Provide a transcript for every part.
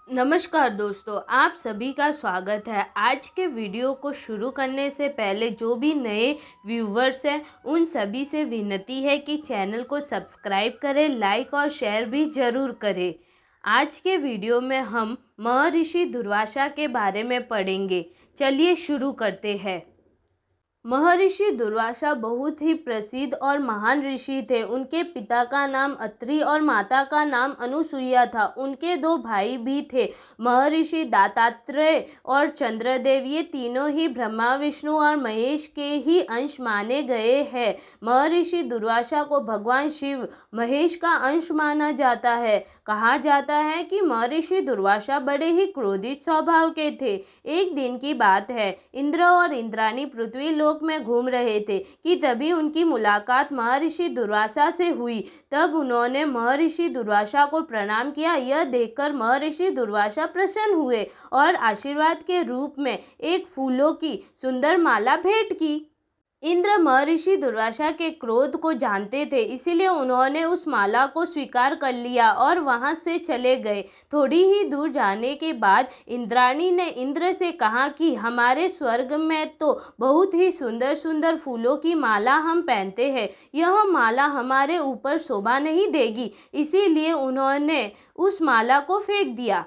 नमस्कार दोस्तों, आप सभी का स्वागत है। आज के वीडियो को शुरू करने से पहले जो भी नए व्यूवर्स हैं उन सभी से विनती है कि चैनल को सब्सक्राइब करें, लाइक और शेयर भी ज़रूर करें। आज के वीडियो में हम महर्षि दुर्वासा के बारे में पढ़ेंगे। चलिए शुरू करते हैं। महर्षि दुर्वासा बहुत ही प्रसिद्ध और महान ऋषि थे। उनके पिता का नाम अत्रि और माता का नाम अनुसुईया था। उनके दो भाई भी थे, महर्षि दत्तात्रेय और चंद्रदेव। ये तीनों ही ब्रह्मा, विष्णु और महेश के ही अंश माने गए हैं। महर्षि दुर्वासा को भगवान शिव महेश का अंश माना जाता है। कहा जाता है कि महर्षि दुर्वासा बड़े ही क्रोधित स्वभाव के थे। एक दिन की बात है, इंद्र और इंद्राणी पृथ्वी लोक में घूम रहे थे कि तभी उनकी मुलाकात महर्षि दुर्वासा से हुई। तब उन्होंने महर्षि दुर्वासा को प्रणाम किया। यह देखकर महर्षि दुर्वासा प्रसन्न हुए और आशीर्वाद के रूप में एक फूलों की सुंदर माला भेंट की। इंद्र महर्षि दुर्वासा के क्रोध को जानते थे, इसीलिए उन्होंने उस माला को स्वीकार कर लिया और वहां से चले गए। थोड़ी ही दूर जाने के बाद इंद्राणी ने इंद्र से कहा कि हमारे स्वर्ग में तो बहुत ही सुंदर सुंदर फूलों की माला हम पहनते हैं, यह माला हमारे ऊपर शोभा नहीं देगी। इसीलिए उन्होंने उस माला को फेंक दिया।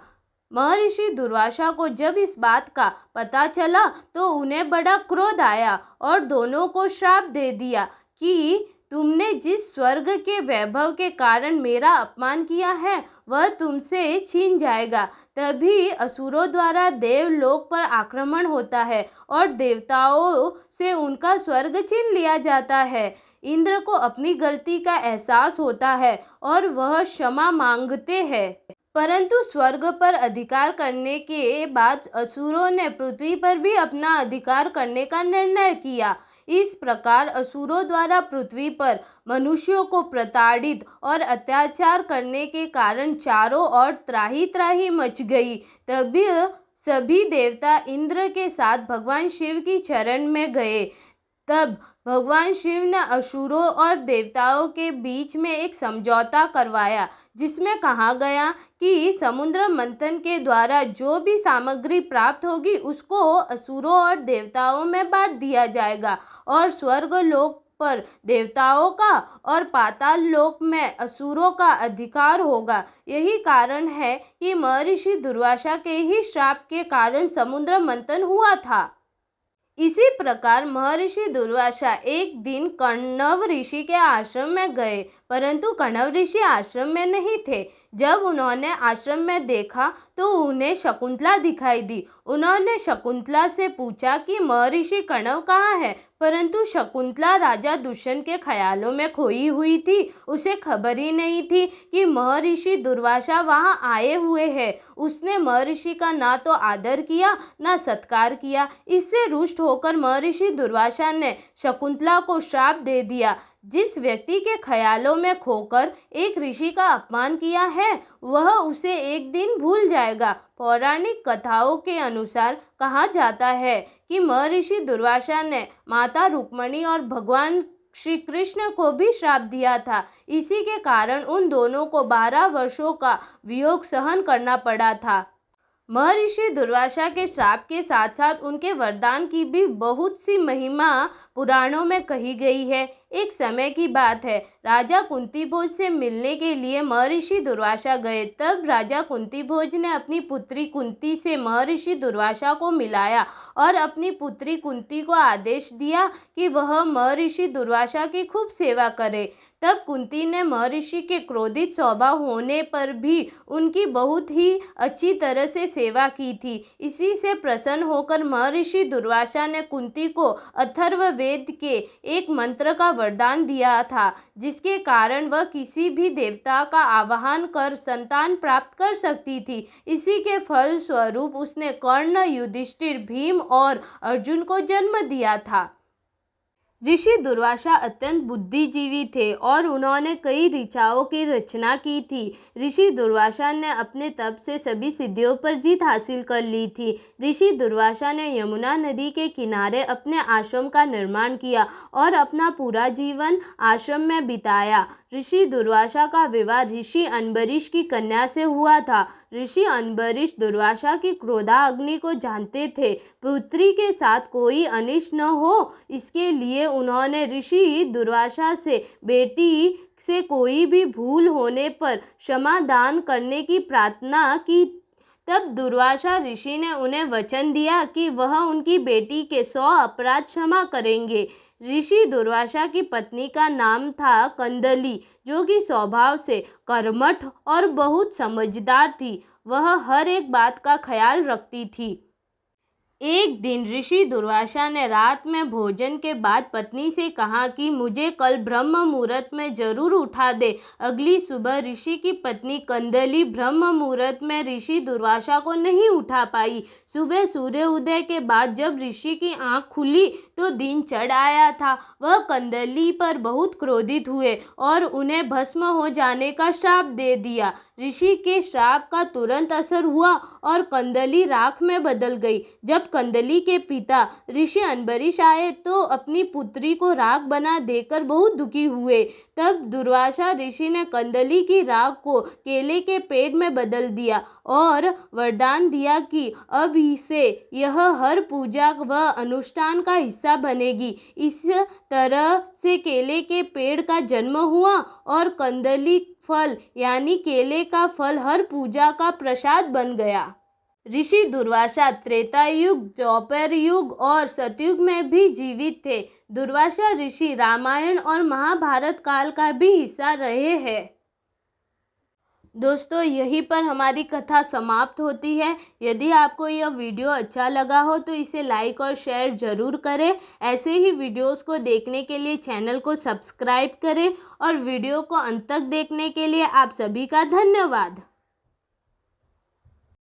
महर्षि दुर्वासा को जब इस बात का पता चला तो उन्हें बड़ा क्रोध आया और दोनों को श्राप दे दिया कि तुमने जिस स्वर्ग के वैभव के कारण मेरा अपमान किया है वह तुमसे छीन जाएगा। तभी असुरों द्वारा देवलोक पर आक्रमण होता है और देवताओं से उनका स्वर्ग छीन लिया जाता है। इंद्र को अपनी गलती का एहसास होता है और वह क्षमा मांगते हैं। परंतु स्वर्ग पर अधिकार करने के बाद असुरों ने पृथ्वी पर भी अपना अधिकार करने का निर्णय किया। इस प्रकार असुरों द्वारा पृथ्वी पर मनुष्यों को प्रताड़ित और अत्याचार करने के कारण चारों ओर त्राही त्राही मच गई। तभी सभी देवता इंद्र के साथ भगवान शिव की शरण में गए। तब भगवान शिव ने असुरों और देवताओं के बीच में एक समझौता करवाया, जिसमें कहा गया कि समुद्र मंथन के द्वारा जो भी सामग्री प्राप्त होगी उसको असुरों और देवताओं में बांट दिया जाएगा और स्वर्ग लोक पर देवताओं का और पाताल लोक में असुरों का अधिकार होगा। यही कारण है कि महर्षि दुर्वासा के ही श्राप के कारण समुद्र मंथन हुआ था। इसी प्रकार महर्षि दुर्वासा एक दिन कण्व ऋषि के आश्रम में गए, परंतु कण्व ऋषि आश्रम में नहीं थे। जब उन्होंने आश्रम में देखा तो उन्हें शकुंतला दिखाई दी। उन्होंने शकुंतला से पूछा कि महर्षि कण्व कहाँ है, परंतु शकुंतला राजा दुष्यंत के ख्यालों में खोई हुई थी। उसे खबर ही नहीं थी कि महर्षि दुर्वासा वहाँ आए हुए हैं। उसने महर्षि का ना तो आदर किया ना सत्कार किया। इससे रुष्ट होकर महर्षि दुर्वासा ने शकुंतला को श्राप दे दिया, जिस व्यक्ति के ख्यालों में खोकर एक ऋषि का अपमान किया है वह उसे एक दिन भूल जाएगा। पौराणिक कथाओं के अनुसार कहा जाता है कि महर्षि दुर्वासा ने माता रुक्मणी और भगवान श्री कृष्ण को भी श्राप दिया था। इसी के कारण उन दोनों को 12 वर्षों का वियोग सहन करना पड़ा था। महर्षि दुर्वासा के श्राप के साथ साथ उनके वरदान की भी बहुत सी महिमा पुराणों में कही गई है। एक समय की बात है, राजा कुंतीभोज से मिलने के लिए महर्षि दुर्वासा गए। तब राजा कुंतीभोज ने अपनी पुत्री कुंती से महर्षि दुर्वासा को मिलाया और अपनी पुत्री कुंती को आदेश दिया कि वह महर्षि दुर्वासा की खूब सेवा करे। तब कुंती ने महर्षि के क्रोधित स्वभाव होने पर भी उनकी बहुत ही अच्छी तरह से सेवा की थी। इसी से प्रसन्न होकर महर्षि दुर्वासा ने कुंती को अथर्ववेद के एक मंत्र का वरदान दिया था, जिसके कारण वह किसी भी देवता का आवाहन कर संतान प्राप्त कर सकती थी। इसी के फल स्वरूप उसने कर्ण, युधिष्ठिर, भीम और अर्जुन को जन्म दिया था। ऋषि दुर्वासा अत्यंत बुद्धिजीवी थे और उन्होंने कई ऋचाओं की रचना की थी। ऋषि दुर्वासा ने अपने तप से सभी सिद्धियों पर जीत हासिल कर ली थी। ऋषि दुर्वासा ने यमुना नदी के किनारे अपने आश्रम का निर्माण किया और अपना पूरा जीवन आश्रम में बिताया। ऋषि दुर्वासा का विवाह ऋषि अम्बरीश की कन्या से हुआ था। ऋषि अम्बरीश दुर्वासा की क्रोधाग्नि को जानते थे। पुत्री के साथ कोई अनिष्ट न हो, इसके लिए उन्होंने ऋषि दुर्वासा से बेटी से कोई भी भूल होने पर क्षमा दान करने की प्रार्थना की। तब दुर्वासा ऋषि ने उन्हें वचन दिया कि वह उनकी बेटी के 100 अपराध क्षमा करेंगे। ऋषि दुर्वासा की पत्नी का नाम था कंदली, जो कि स्वभाव से कर्मठ और बहुत समझदार थी। वह हर एक बात का ख्याल रखती थी। एक दिन ऋषि दुर्वासा ने रात में भोजन के बाद पत्नी से कहा कि मुझे कल ब्रह्म मुहूर्त में जरूर उठा दे। अगली सुबह ऋषि की पत्नी कंदली ब्रह्म मुहूर्त में ऋषि दुर्वासा को नहीं उठा पाई। सुबह सूर्य उदय के बाद जब ऋषि की आंख खुली तो दिन चढ़ आया था। वह कंदली पर बहुत क्रोधित हुए और उन्हें भस्म हो जाने का श्राप दे दिया। ऋषि के श्राप का तुरंत असर हुआ और कंदली राख में बदल गई। जब कंदली के पिता ऋषि अम्बरीश आए तो अपनी पुत्री को राख बना देकर बहुत दुखी हुए। तब दुर्वासा ऋषि ने कंदली की राख को केले के पेड़ में बदल दिया और वरदान दिया कि अब इसे यह हर पूजा व अनुष्ठान का हिस्सा बनेगी। इस तरह से केले के पेड़ का जन्म हुआ और कंदली फल यानी केले का फल हर पूजा का प्रसाद बन गया। ऋषि दुर्वासा त्रेता युग, द्वापर युग और सतयुग में भी जीवित थे। दुर्वासा ऋषि रामायण और महाभारत काल का भी हिस्सा रहे हैं। दोस्तों, यहीं पर हमारी कथा समाप्त होती है। यदि आपको यह वीडियो अच्छा लगा हो तो इसे लाइक और शेयर ज़रूर करें। ऐसे ही वीडियोस को देखने के लिए चैनल को सब्सक्राइब करें और वीडियो को अंत तक देखने के लिए आप सभी का धन्यवाद।